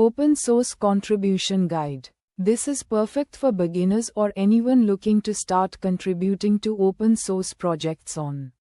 Open Source Contribution Guide. This is perfect for beginners or anyone looking to start contributing to open source projects on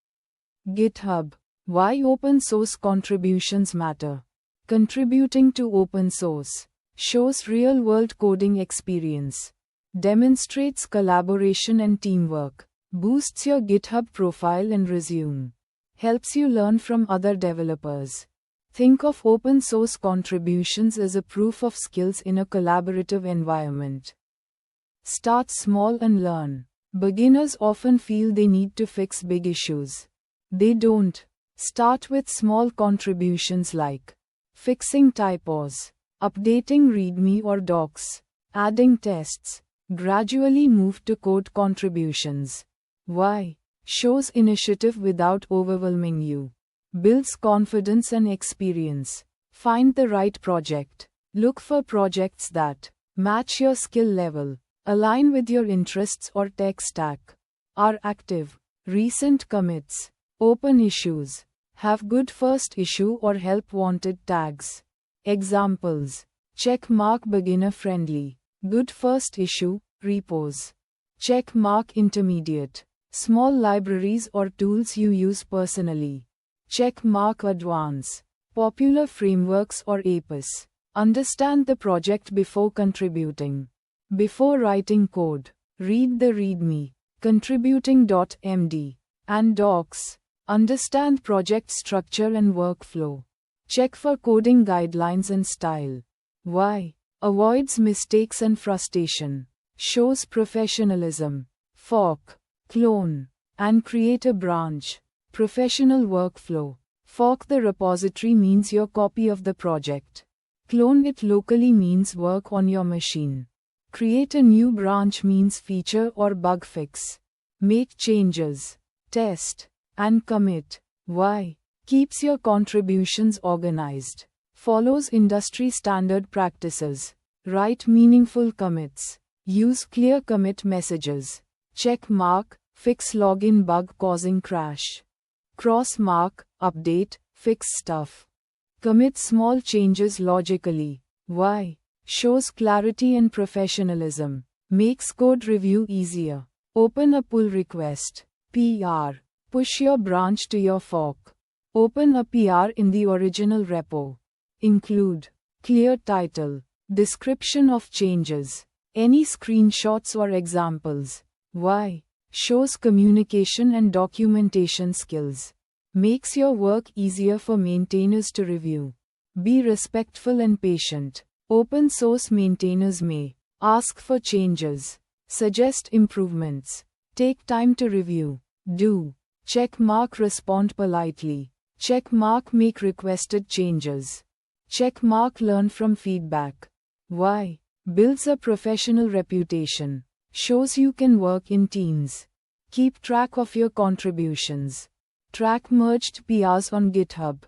GitHub. Why open source contributions matter. Contributing to open source shows real-world coding experience, demonstrates collaboration and teamwork, boosts your GitHub profile and resume, helps you learn from other developers. Think of open source contributions as a proof of skills in a collaborative environment. Start small and learn. Beginners often feel they need to fix big issues. They don't. Start with small contributions like fixing typos, updating README or docs, adding tests. Gradually move to code contributions. Why? Shows initiative without overwhelming you. Builds confidence and experience. Find the right project. Look for projects that match your skill level, align with your interests or tech stack, are active, recent commits, open issues, have good first issue or help wanted tags. Examples: check mark beginner friendly, good first issue, repos. Check mark intermediate, small libraries or tools you use personally. Check mark advance, popular frameworks or apps. Understand the project before contributing. Before writing code, read the README, contributing.md, and docs. Understand project structure and workflow. Check for coding guidelines and style. Why? Avoids mistakes and frustration. Shows professionalism. Fork, clone, and create a branch. Professional workflow. Fork the repository means your copy of the project. Clone it locally means work on your machine. Create a new branch means feature or bug fix. Make changes, test, and commit. Why? Keeps your contributions organized. Follows industry standard practices. Write meaningful commits. Use clear commit messages. Check mark, fix login bug causing crash. Cross mark, update, fix stuff. Commit small changes logically. Why? Shows clarity and professionalism. Makes code review easier. Open a pull request. PR. Push your branch to your fork. Open a PR in the original repo. Include clear title, description of changes, any screenshots or examples. Why? Shows communication and documentation skills. Makes your work easier for maintainers to review. Be respectful and patient. Open source maintainers may ask for changes, suggest improvements, take time to review. Do check mark respond politely. Check mark make requested changes. Check mark learn from feedback. Why? Builds a professional reputation. Shows you can work in teams. Keep track of your contributions. Track merged PRs on GitHub.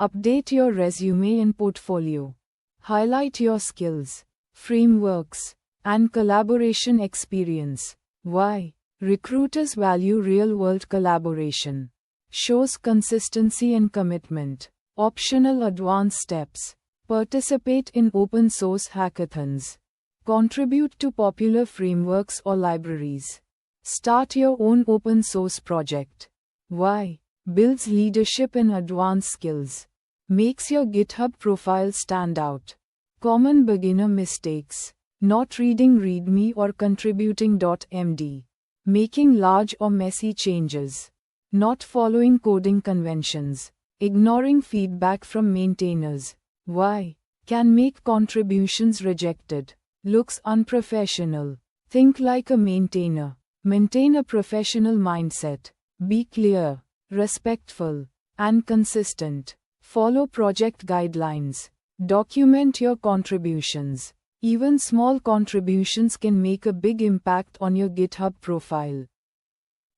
Update your resume and portfolio. Highlight your skills, frameworks, and collaboration experience. Why? Recruiters value real-world collaboration. Shows consistency and commitment. Optional advanced steps. Participate in open source hackathons. Contribute to popular frameworks or libraries. Start your own open source project. Why? Builds leadership and advanced skills. Makes your GitHub profile stand out. Common beginner mistakes. Not reading README or contributing.md. Making large or messy changes. Not following coding conventions. Ignoring feedback from maintainers. Why? Can make contributions rejected. Looks unprofessional. Think like a maintainer. Maintain a professional mindset. Be clear, respectful, and consistent. Follow project guidelines. Document your contributions. Even small contributions can make a big impact on your GitHub profile.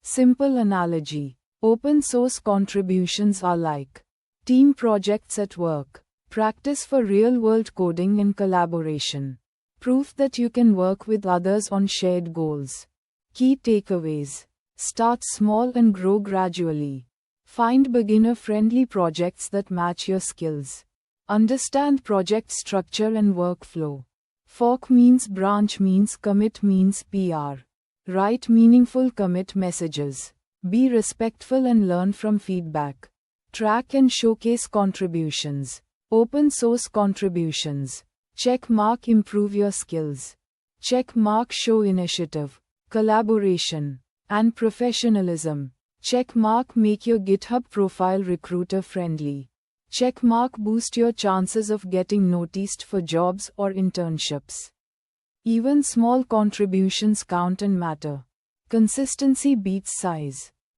Simple analogy. Open source contributions are like team projects at work. Practice for real-world coding and collaboration. Proof that you can work with others on shared goals. Key takeaways. Start small and grow gradually. Find beginner-friendly projects that match your skills. Understand project structure and workflow. Fork means branch means commit means PR. Write meaningful commit messages. Be respectful and learn from feedback. Track and showcase contributions. Open source contributions. Check mark improve your skills. Check mark show initiative, collaboration, and professionalism. Check mark make your GitHub profile recruiter friendly. Check mark boost your chances of getting noticed for jobs or internships. Even small contributions count and matter. Consistency beats size.